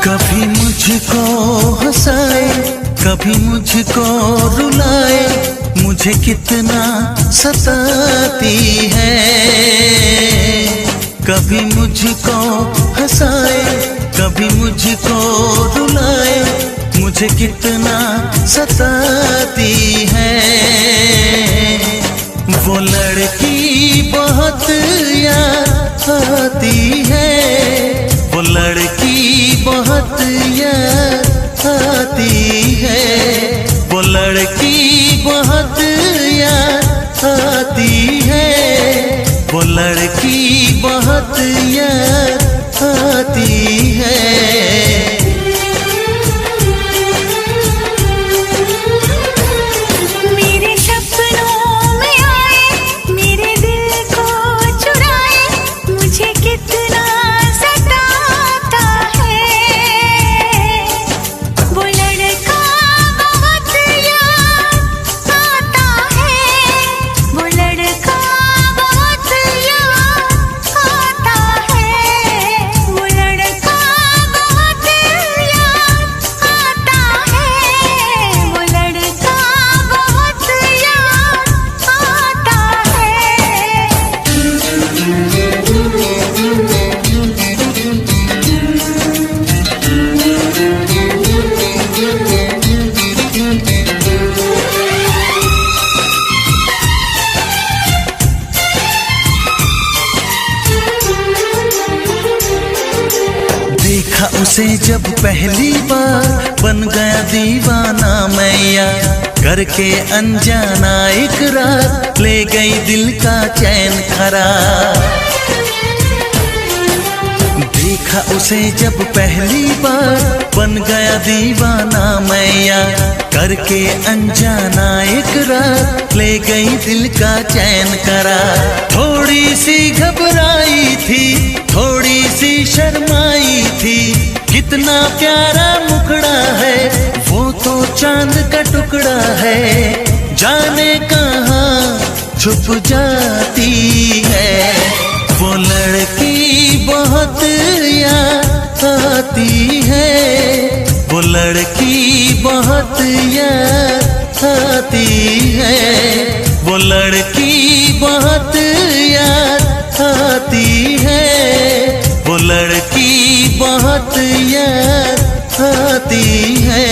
कभी मुझको हंसाए, कभी मुझको रुलाए, मुझे कितना सताती है। कभी मुझको हंसाए, कभी मुझको रुलाए, मुझे कितना सताती है। वो लड़की बहुत याद आती है, वो लड़की बहुत याद आती है, वो लड़की बहुत याद आती है, वो लड़की बहुत याद आती है। देखा उसे जब पहली बार, बन गया दीवाना मैया, करके अनजाना इकरार, ले गई दिल का चैन करार। देखा उसे जब पहली बार, बन गया दीवाना मैया, करके अनजाना इकरार, ले गई दिल का चैन करार। थोड़ी सी घबराई थी, थोड़ी सी शर्माई थी, कितना प्यारा मुखड़ा है, वो तो चांद का टुकड़ा है, जाने कहाँ छुप जाती है। वो लड़की बहुत याद आती है, वो लड़की बहुत याद आती है, वो लड़की बहुत याद आती है, वो लड़की बहुत याद आती है।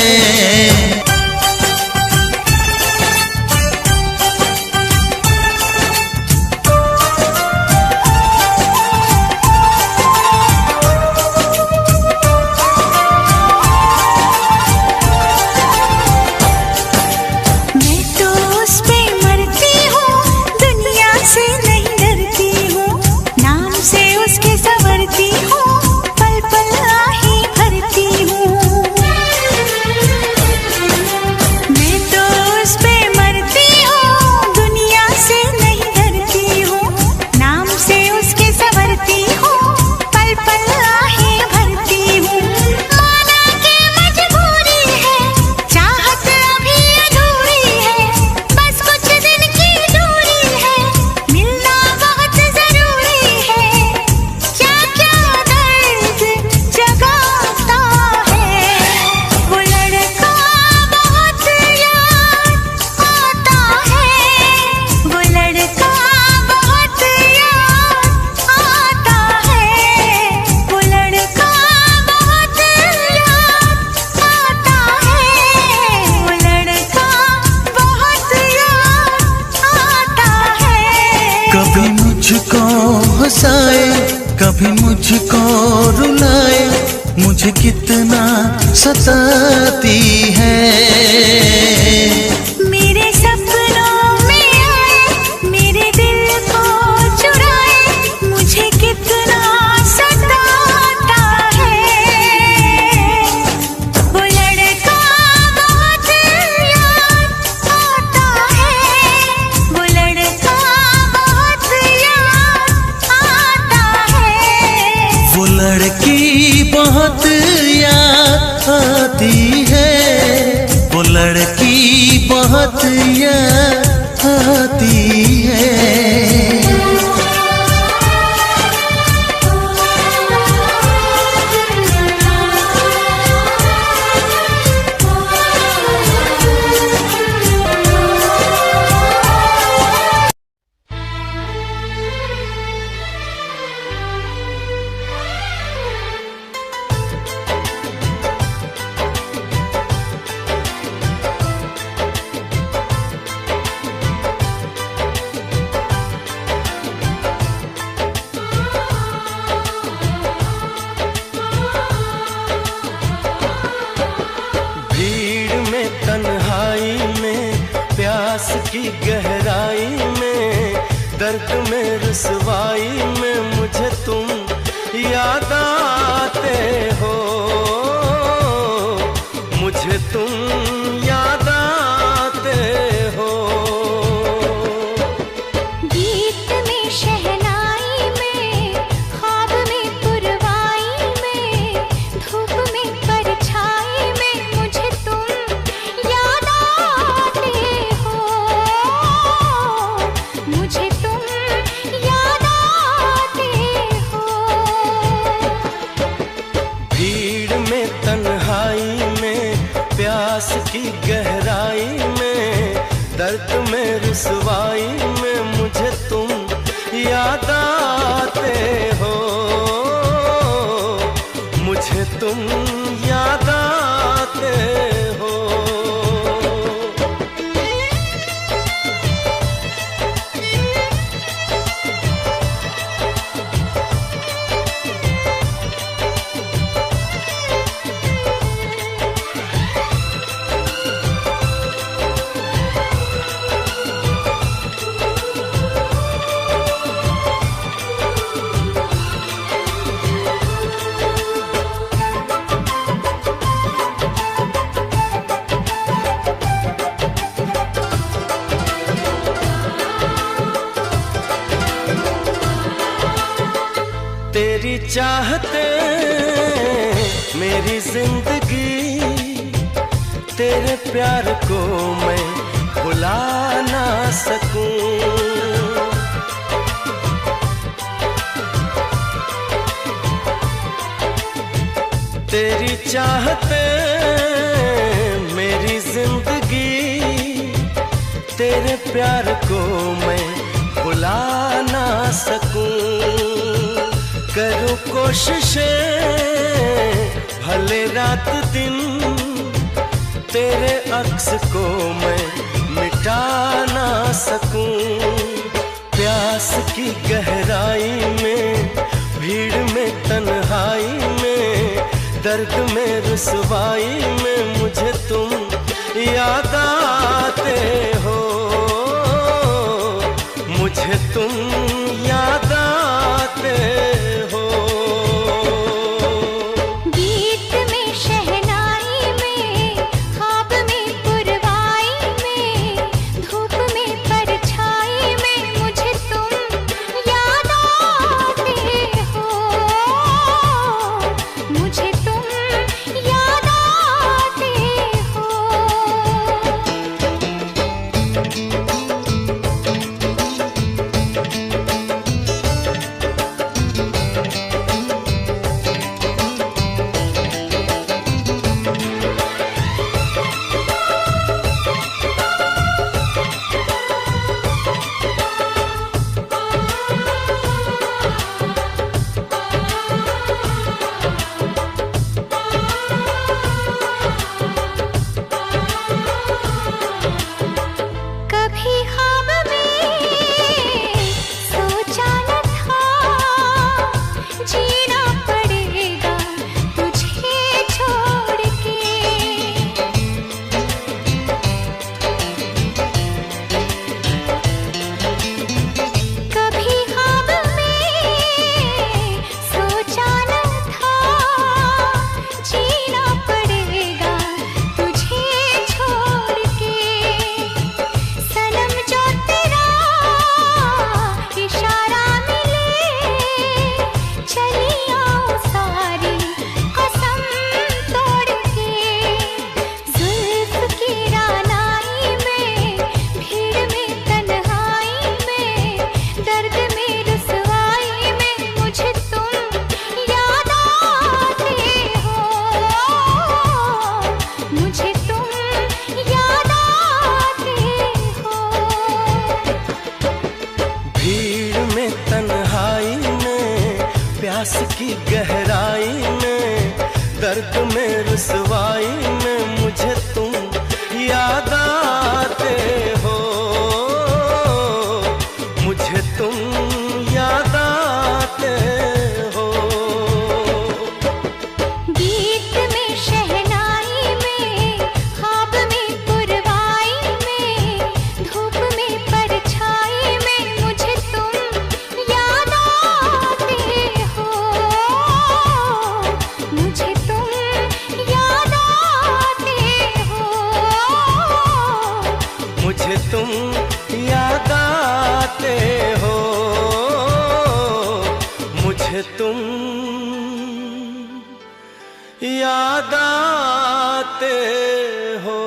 कभी मुझको हंसाए, कभी मुझको रुलाए, मुझे कितना सताती है। मेरे सपनों में आए, मेरे दिल को चुराए, मुझे कितना सताता है। वो लड़का बहुत याद आता है, वो लड़का बहुत याद आता है। वो लड़की बहुत याद आती है, वो लड़की प्यास की गहराई में, दर्द में रुसवाई में मुझे तुम याद आते हो, मुझे तुम याद आते हो। गीत में शहनाई में, ख्वाब में पुरवाई में, धूप में परछाई में मुझे तुम याद आते हो, मुझे तुम याद आते हो। भीड़ में तन्हाई में, प्यास की गहराई में, दर्द में रुसवाई में मुझे तुम याद आते हो, मुझे तुम याद आते हो। तेरी चाहते मेरी जिंदगी, तेरे प्यार को मैं भुला ना सकूं। तेरी चाहते मेरी जिंदगी, तेरे प्यार को मैं भुला ना सकूं। करूं कोशिशें भले रात दिन, तेरे अक्स को मैं मिटा ना सकूं। प्यास की गहराई में, भीड़ में तन्हाई में, दर्द में रुसवाई में मुझे तुम याद आते हो, मुझे तुम याद आते हो। गीत में शहनाई में, ख्वाब में पुरवाई में, धूप में परछाई में मुझे तुम याद आते हो, मुझे तुम याद आते हो। कभी ख्वाब में सोचा न था, जीना पड़ेगा तुझे छोड़ के। कभी ख्वाब में सोचा न था, जीना पड़ेगा तुझे छोड़ के। सनम जो तेरा इशारा मिले, चली आओ सारी कसम तोड़ के। जुल्फ की रानाई में, भीड़ में तन्हाई में, दर्द में रुसवाई में मुझे तुम याद आते हो, मुझे तुम याद आते हो। भीड़ में तन्हाई में, प्यास की गहराई में, दर्द में रुसवाई में मुझे तुम याद आते हो, मुझे तुम याद आते हो। गीत में शहनाई में, ख्वाब में पुरवाई में, याद आते हो, मुझे तुम याद आते हो।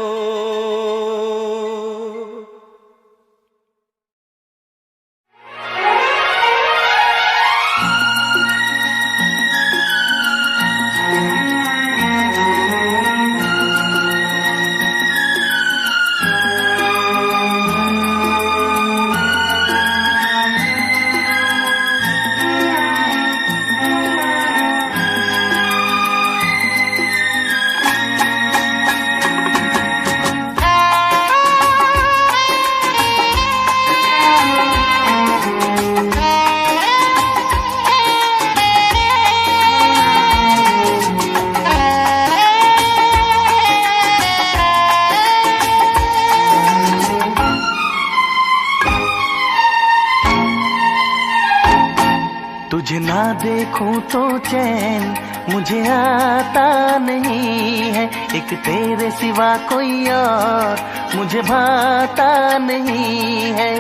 तुझे ना देखूं तो चैन मुझे आता नहीं है, एक तेरे सिवा कोई और मुझे भाता नहीं है।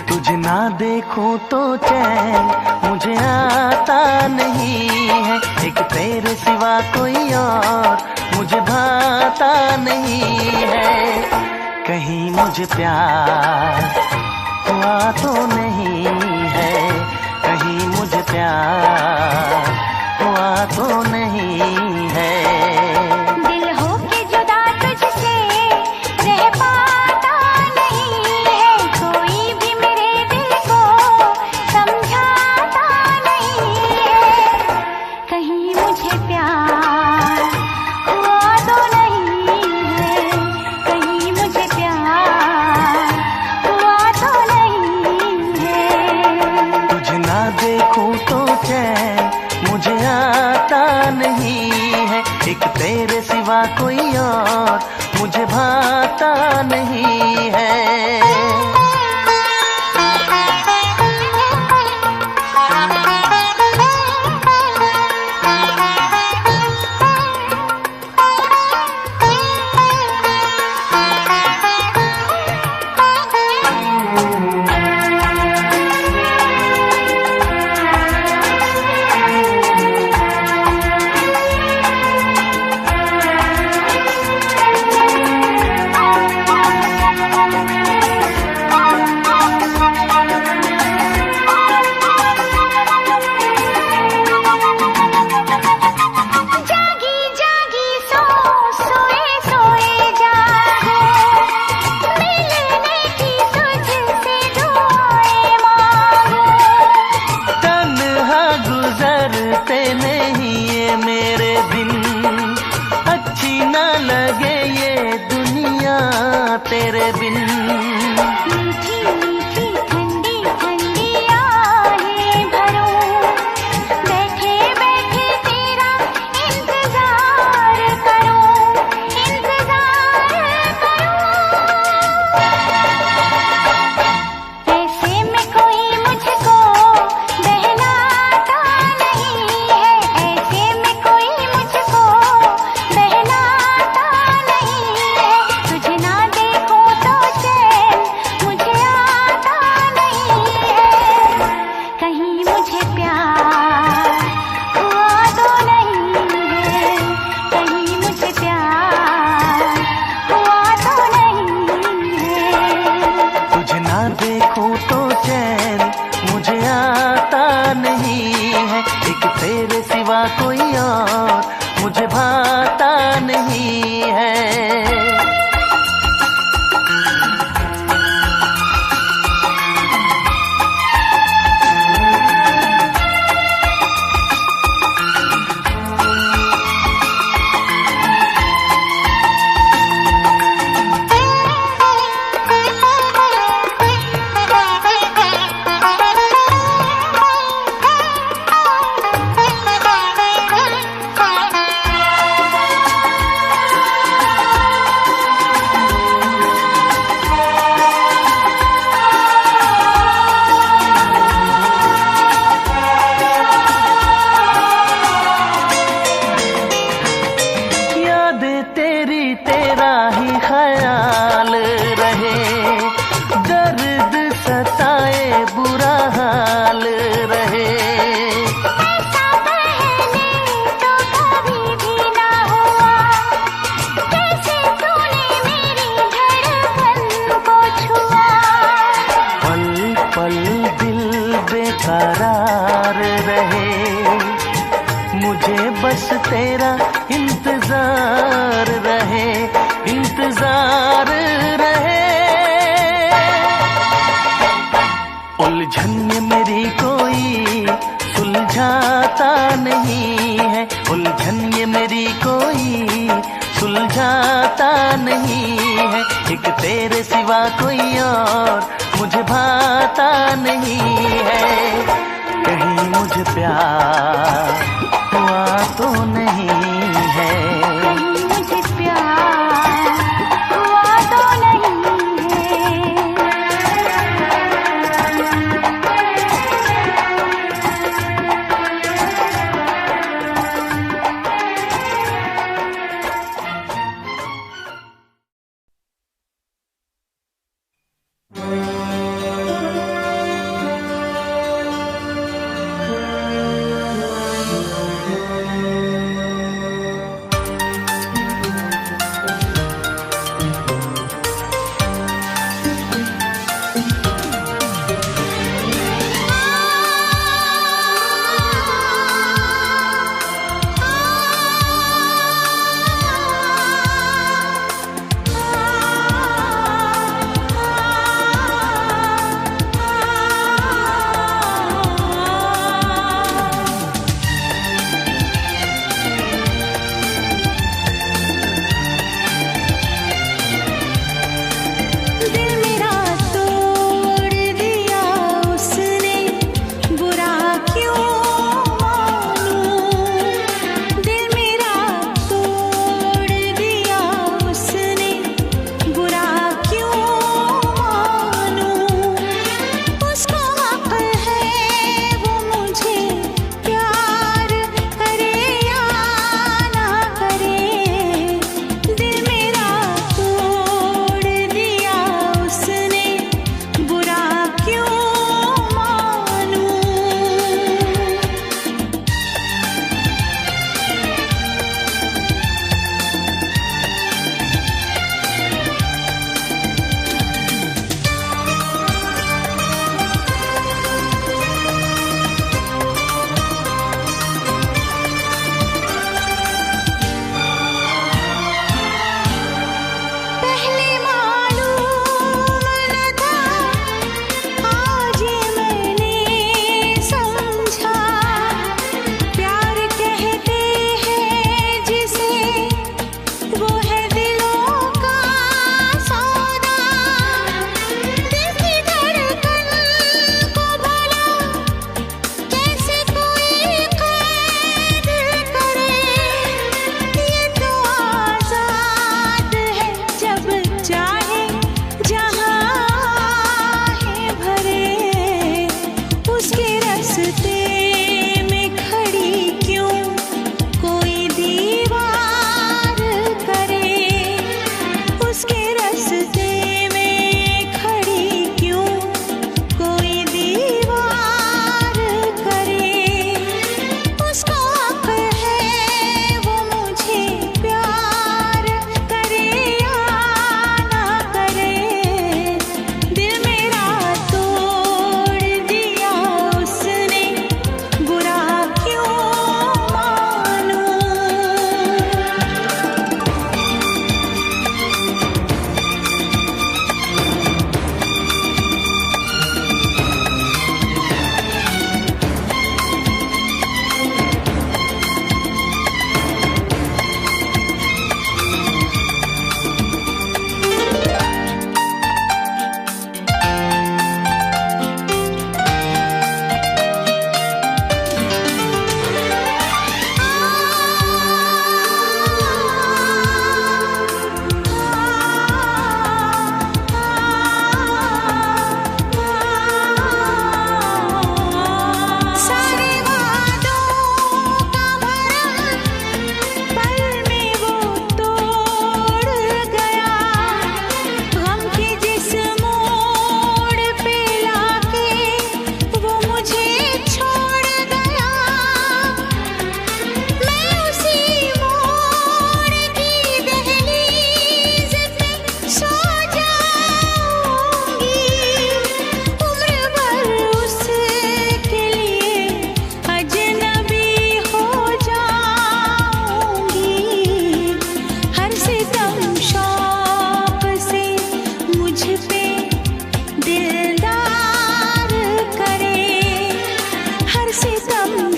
तुझे ना देखूं तो चैन मुझे आता नहीं है, एक तेरे सिवा कोई और मुझे भाता नहीं है। कहीं मुझे प्यार हुआ तो नहीं है, कहीं मुझे प्यार हुआ तो नहीं है। दिल हो के जुदा तुझसे रह पाता नहीं है, कोई भी मेरे दिल को समझाता नहीं है। कहीं मुझे प्यार हुआ तो नहीं है, कहीं मुझे प्यार हुआ तो नहीं है। तुझे ना देखूं तो चैन मुझे आता नहीं है, एक तेरे सिवा कोई और मुझे भाता नहीं है। तेरे बिन मीठी मीठी ठंडी ठंडी आहें भरूं, बैठे बैठे तेरा इंतजार करूं, इंतजार करूं। ऐसे में कोई मुझको बहलाता नहीं है, ऐसे में कोई मुझको बहलाता नहीं है। तुझे ना देखो तो चैन मुझे आता नहीं है, कहीं मुझे प्यार हुआ तो नहीं है, कहीं मुझे प्यार हुआ तो नहीं है। तुझे ना देखूं तो चैन मुझे आता नहीं है, एक तेरे सिवा कोई और मुझे भाता नहीं है। प्यार रहे, मुझे बस तेरा इंतजार रहे, इंतजार रहे। उलझन ये मेरी कोई सुलझाता नहीं है, उलझन ये मेरी कोई सुलझाता नहीं है। एक तेरे सिवा कोई और मुझे भाता नहीं है। कहीं मुझे प्यार हुआ तो नहीं है, कहीं मुझे प्यार हुआ तो नहीं है।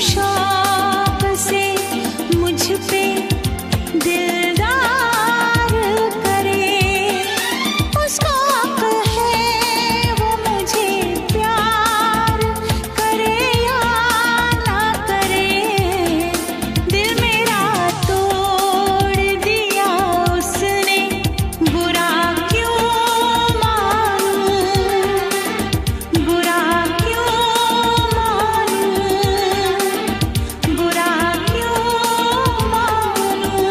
शौक से मुझ पे दिलदार करे, उसको हक है वो मुझे प्यार करे या ना करे। दिल मेरा तोड़ दिया उसने, बुरा क्यों मानूं, बुरा क्यों मानूं, बुरा क्यों मानूं।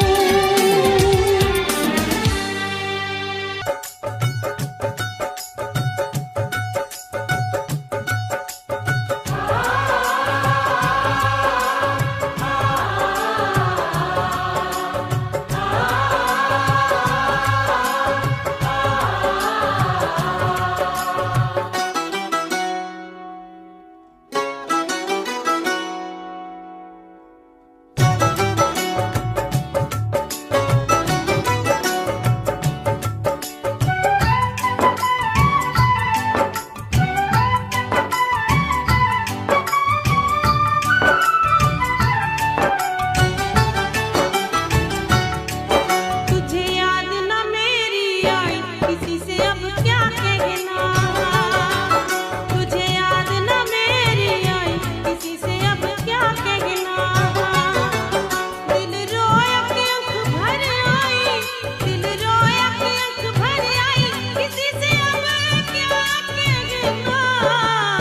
तुझे याद न मेरी आई, किसी से अब क्या कहना। तुझे याद न मेरी आई, किसी से अब क्या कहना। दिल रोया कि आँख भर आई, दिल रोया कि आँख भर आई, किसी से अब क्या कहना।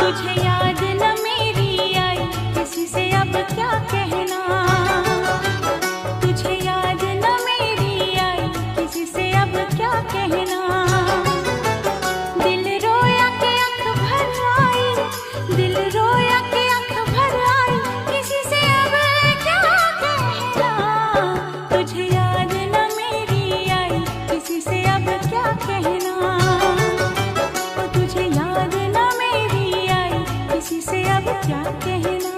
तुझे याद न मेरी आई, किसी से अब क्या कहना। तुझे याद न मेरी आई, किसी से अब क्या कहना। दिल रोया कि आँख भर आई, दिल रोया कि आँख भर आई, किसी से अब क्या कहना। तुझे याद न मेरी आई, किसी से अब क्या कहना। तुझे याद न मेरी आई, किसी से अब क्या कहना।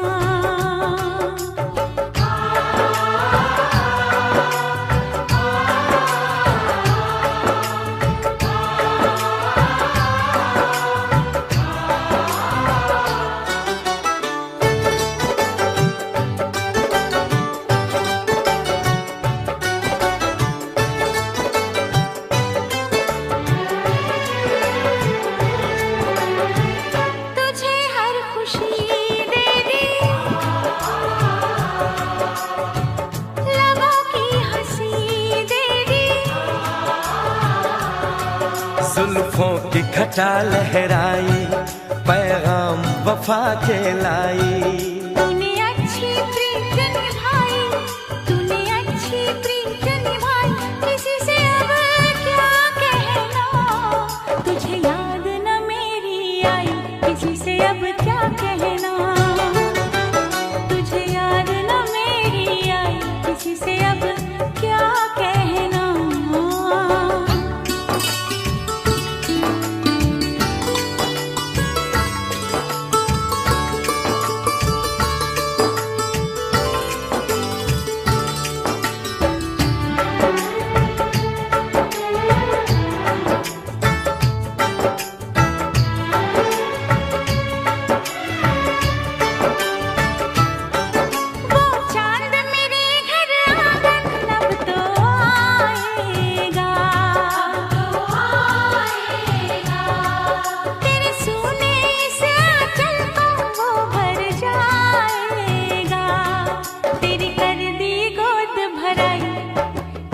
तुझे हर खुशी दे दी, लबों की हंसी दे दी। जुल्फों की घटा लहराई, पैगाम वफा के लाई। तूने अच्छी प्रीत निभाई, तूने अच्छी प्रीत निभाई, किसी से अब क्या कहना। तुझे याद न मेरी आई, किसी से अब क्या कहना। तुझे याद न मेरी आई, किसी से अब क्या कहना। वो चांद मेरे घर आंगन अब तो आएगा, तेरे सूने से आंचल को वो भर जाएगा। तेरी कर दी गोद भराई,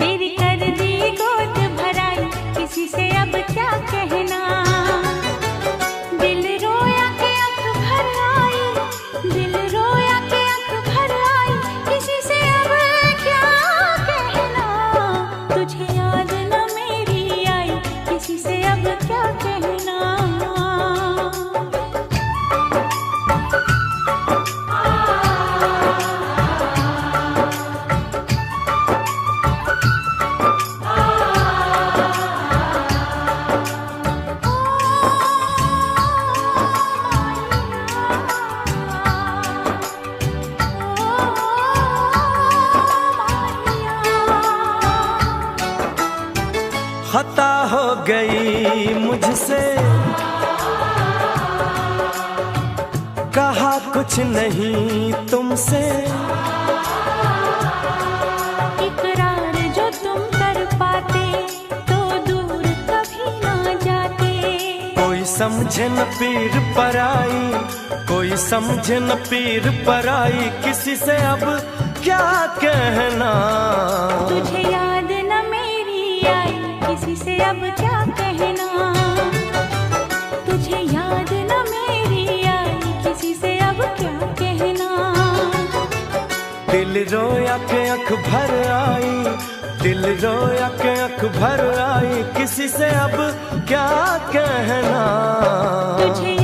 तेरी कर दी गोद भराई, किसी से अब क्या कहना। दिल रोया कि आँख भर आई, दिल रोया कि आँख भर आई, किसी से अब क्या कहना। तुझे याद न मेरी आई, किसी से अब क्या कहना। खता हो गई मुझसे, कहा कुछ नहीं तुमसे, इकरार जो तुम कर पाते तो दूर कभी ना जाते। कोई समझे न पीर पराई, कोई समझे न पीर पराई, किसी से अब क्या कहना। तुझे याद न मेरी आई, किसी से अब क्या कहना। तुझे याद न मेरी आई, किसी से अब क्या कहना। दिल रोया के आँख भर आई, दिल रोया के आँख भर आई, किसी से अब क्या कहना। तुझे